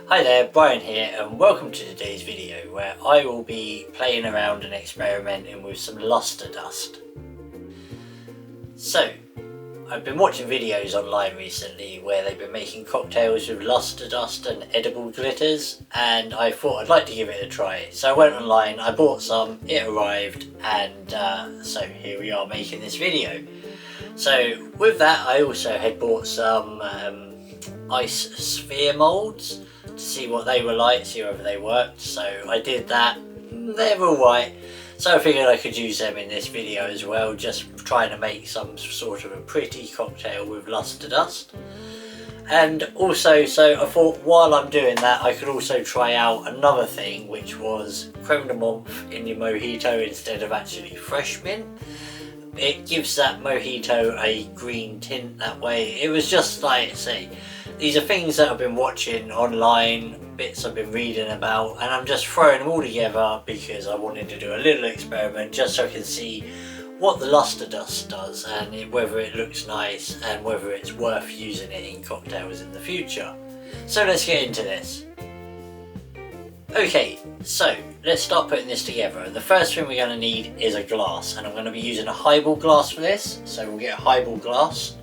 Hi there, Brian here, and welcome to today's video where I will be playing around and experimenting with some luster dust. So, I've been watching videos online recently where they've been making cocktails with luster dust and edible glitters, and I thought I'd like to give it a try. So I went online, I bought some, it arrived, and so here we are making this video. So with that I also had bought some ice sphere moulds to see what they were like, see whether they worked. So I did that, they're alright. So I figured I could use them in this video as well, just trying to make some sort of a pretty cocktail with luster dust. And also, so I thought while I'm doing that I could also try out another thing, which was crème de menthe in your mojito instead of actually fresh mint. It gives that mojito a green tint that way. It was just like, say, these are things that I've been watching online, bits I've been reading about, and I'm just throwing them all together because I wanted to do a little experiment just so I can see what the luster dust does and whether it looks nice and whether it's worth using it in cocktails in the future. So let's get into this. Okay, so let's start putting this together, and the first thing we're going to need is a glass, and I'm going to be using a highball glass for this, so we'll get a highball glass.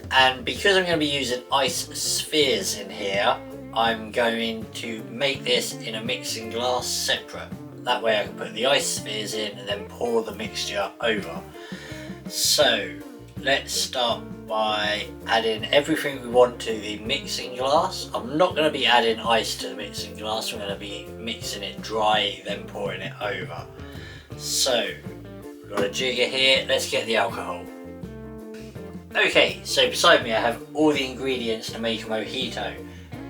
And because I'm going to be using ice spheres in here, I'm going to make this in a mixing glass separate. That way I can put the ice spheres in and then pour the mixture over. So let's start by adding everything we want to the mixing glass. I'm not going to be adding ice to the mixing glass, I'm going to be mixing it dry, then pouring it over. So we've got a jigger here, let's get the alcohol. Okay, so beside me I have all the ingredients to make a mojito.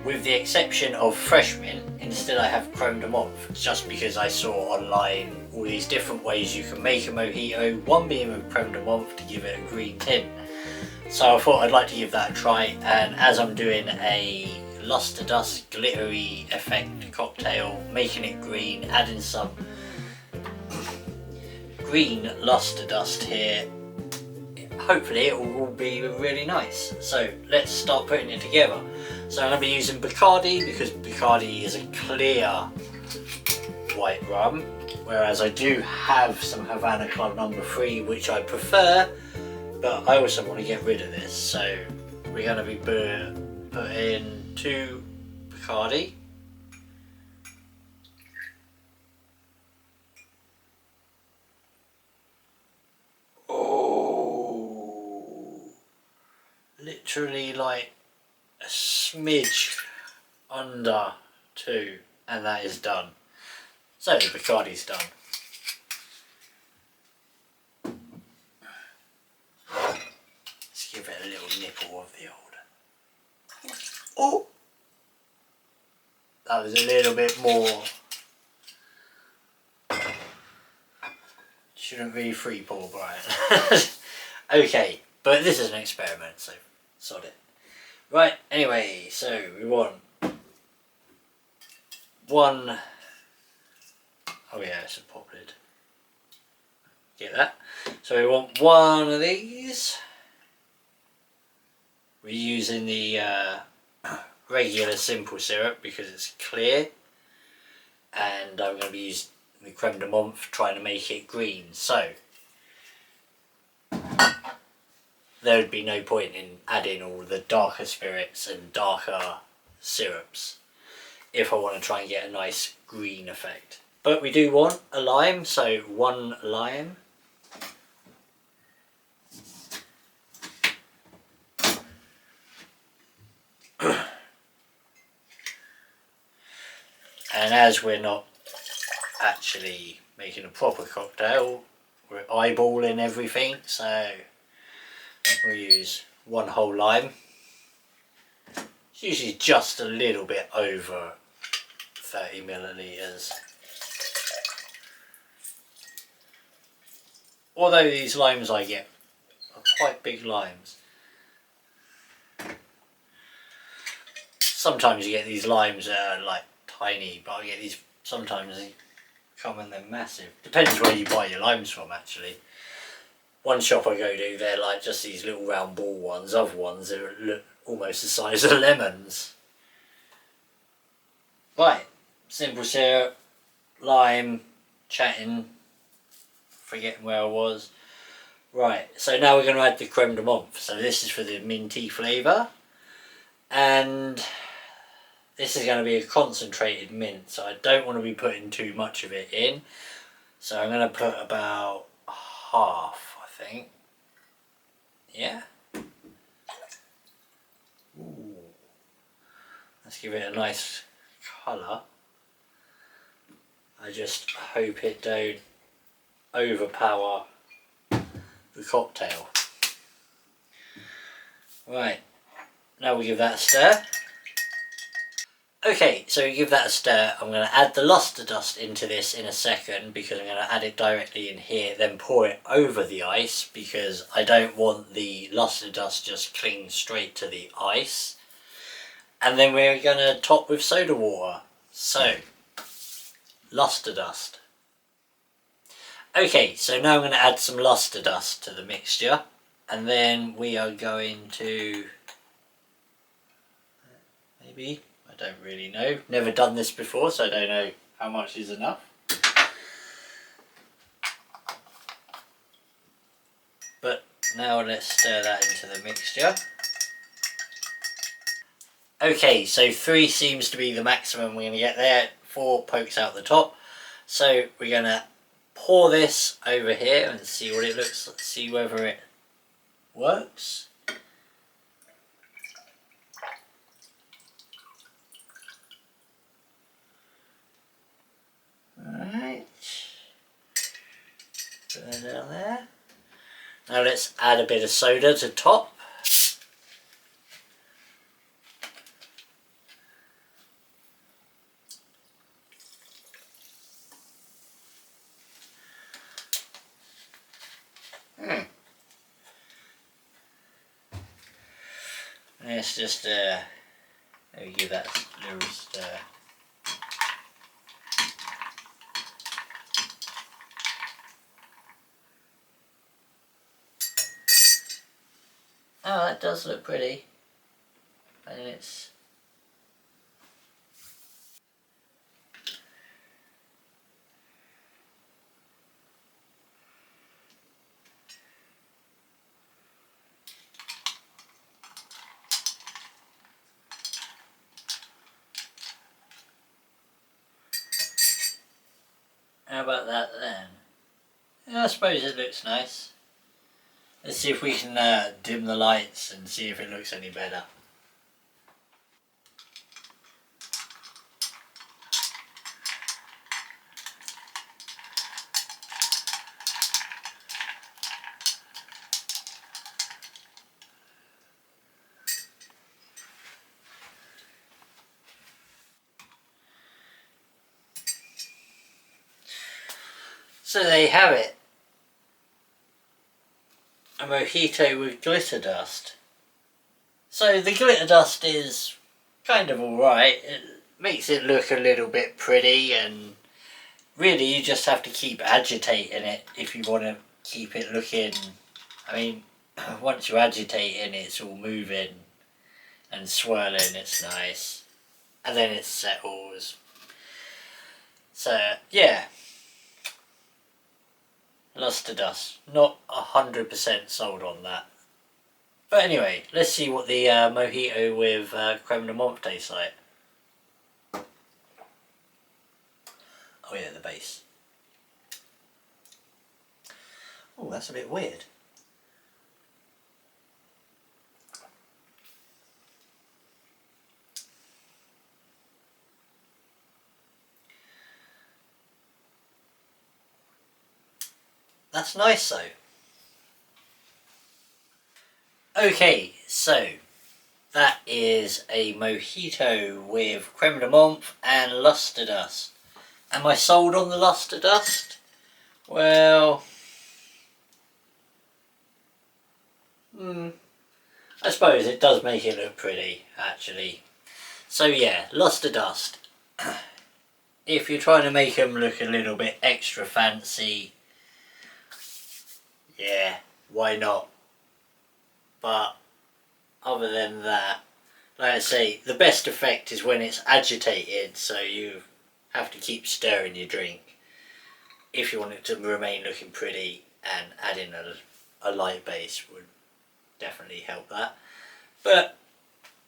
With the exception of fresh mint, instead I have crème de menthe, just because I saw online all these different ways you can make a mojito, one being with crème de menthe to give it a green tint. So I thought I'd like to give that a try, and as I'm doing a luster dust glittery effect cocktail, making it green, adding some green luster dust here, hopefully it will all be really nice. So let's start putting it together. So I'm going to be using Bacardi because Bacardi is a clear white rum, whereas I do have some Havana Club No. 3 which I prefer, but I also want to get rid of this. So we're going to be putting 2 Bacardi. Literally like a smidge under 2, and that is done. So the Bacardi's done. Let's give it a little nipple of the old. Oh! That was a little bit more. Shouldn't be free pour, Brian. Okay, but this is an experiment, so sod it. Right, anyway, so we want one. Oh yeah, it's a pop lid. Get that? So we want one of these. We're using the regular simple syrup because it's clear, and I'm going to be using the crème de menthe trying to make it green. So there would be no point in adding all the darker spirits and darker syrups if I want to try and get a nice green effect. But we do want a lime, so 1 lime. And as we're not actually making a proper cocktail, we're eyeballing everything, so we'll use 1 whole lime. It's usually just a little bit over 30 millilitres. Although these limes I get are quite big limes. Sometimes you get these limes that are like tiny, but I get these, sometimes they come and they're massive. Depends where you buy your limes from actually. One shop I go to, they're like just these little round ball ones. Other ones, they look almost the size of lemons. Right, simple syrup, lime, chatting, forgetting where I was. Right, so now we're going to add the crème de menthe. So this is for the minty flavour. And this is going to be a concentrated mint, so I don't want to be putting too much of it in. So I'm going to put about half, I think. Yeah. Ooh. Let's give it a nice colour. I just hope it don't overpower the cocktail. Right, now we'll give that a stir. Okay, so we give that a stir. I'm going to add the luster dust into this in a second because I'm going to add it directly in here, then pour it over the ice because I don't want the luster dust just cling straight to the ice. And then we're going to top with soda water. So, luster dust. Okay, so now I'm going to add some luster dust to the mixture. And then we are going to, maybe, I don't really know. Never done this before, so I don't know how much is enough. But now let's stir that into the mixture. Okay, so 3 seems to be the maximum we're going to get there. 4 pokes out the top. So we're going to pour this over here and see what it looks like, see whether it works. Alright. Put that down there. Now let's add a bit of soda to top. Let's just maybe give that a little stir. Oh, that does look pretty. And it's how about that then? Yeah, I suppose it looks nice. Let's see if we can dim the lights and see if it looks any better. So there you have it. A mojito with glitter dust. So the glitter dust is kind of alright. It makes it look a little bit pretty, and really you just have to keep agitating it if you want to keep it looking. I mean, once you agitate it, it's all moving and swirling, it's nice. And then it settles. So yeah. Luster dust. Not 100% sold on that. But anyway, let's see what the mojito with crème de menthe tastes like. Oh yeah, the base. Oh, that's a bit weird. That's nice though. Okay, so that is a mojito with crème de menthe and luster dust. Am I sold on the luster dust? Well, I suppose it does make it look pretty, actually. So yeah, luster dust. If you're trying to make them look a little bit extra fancy, yeah, why not? But other than that, Like I say, the best effect is when it's agitated, so you have to keep stirring your drink if you want it to remain looking pretty, and adding a light base would definitely help that. But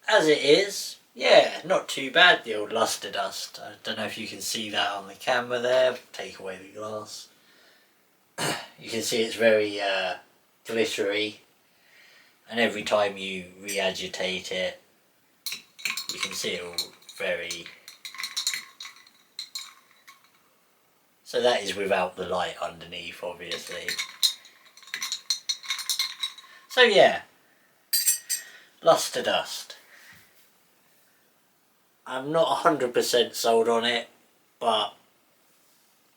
as it is, yeah, not too bad, the old luster dust. I don't know if you can see that on the camera there. Take away the glass. You can see it's very glittery, and every time you re-agitate it, you can see it all very... So that is without the light underneath, obviously. So yeah, luster dust. I'm not 100% sold on it, but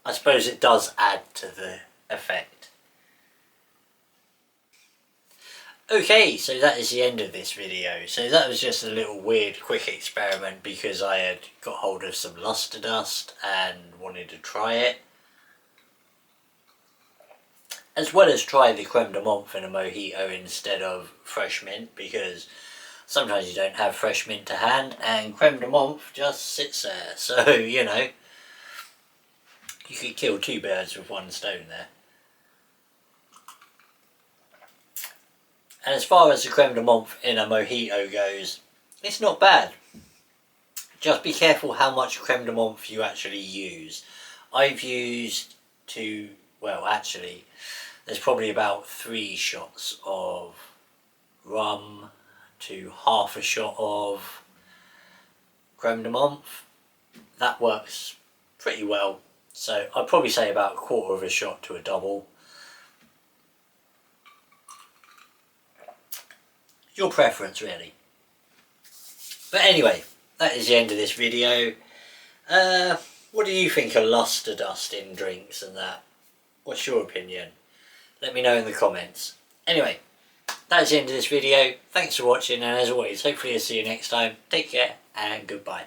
I suppose it does add to the effect. Okay, so that is the end of this video. So that was just a little weird quick experiment because I had got hold of some luster dust and wanted to try it. As well as try the crème de menthe in a mojito instead of fresh mint, because sometimes you don't have fresh mint to hand and crème de menthe just sits there. So, you know, you could kill two birds with one stone there. And as far as the crème de menthe in a mojito goes, it's not bad. Just be careful how much crème de menthe you actually use. I've used well actually, there's probably about 3 shots of rum to half a shot of crème de menthe. That works pretty well. So I'd probably say about 1/4 of a shot to a double. Your preference, really. But anyway, that is the end of this video. What do you think of luster dust in drinks and that? What's your opinion? Let me know in the comments. Anyway, that's the end of this video. Thanks for watching, and as always, hopefully I'll see you next time. Take care and goodbye.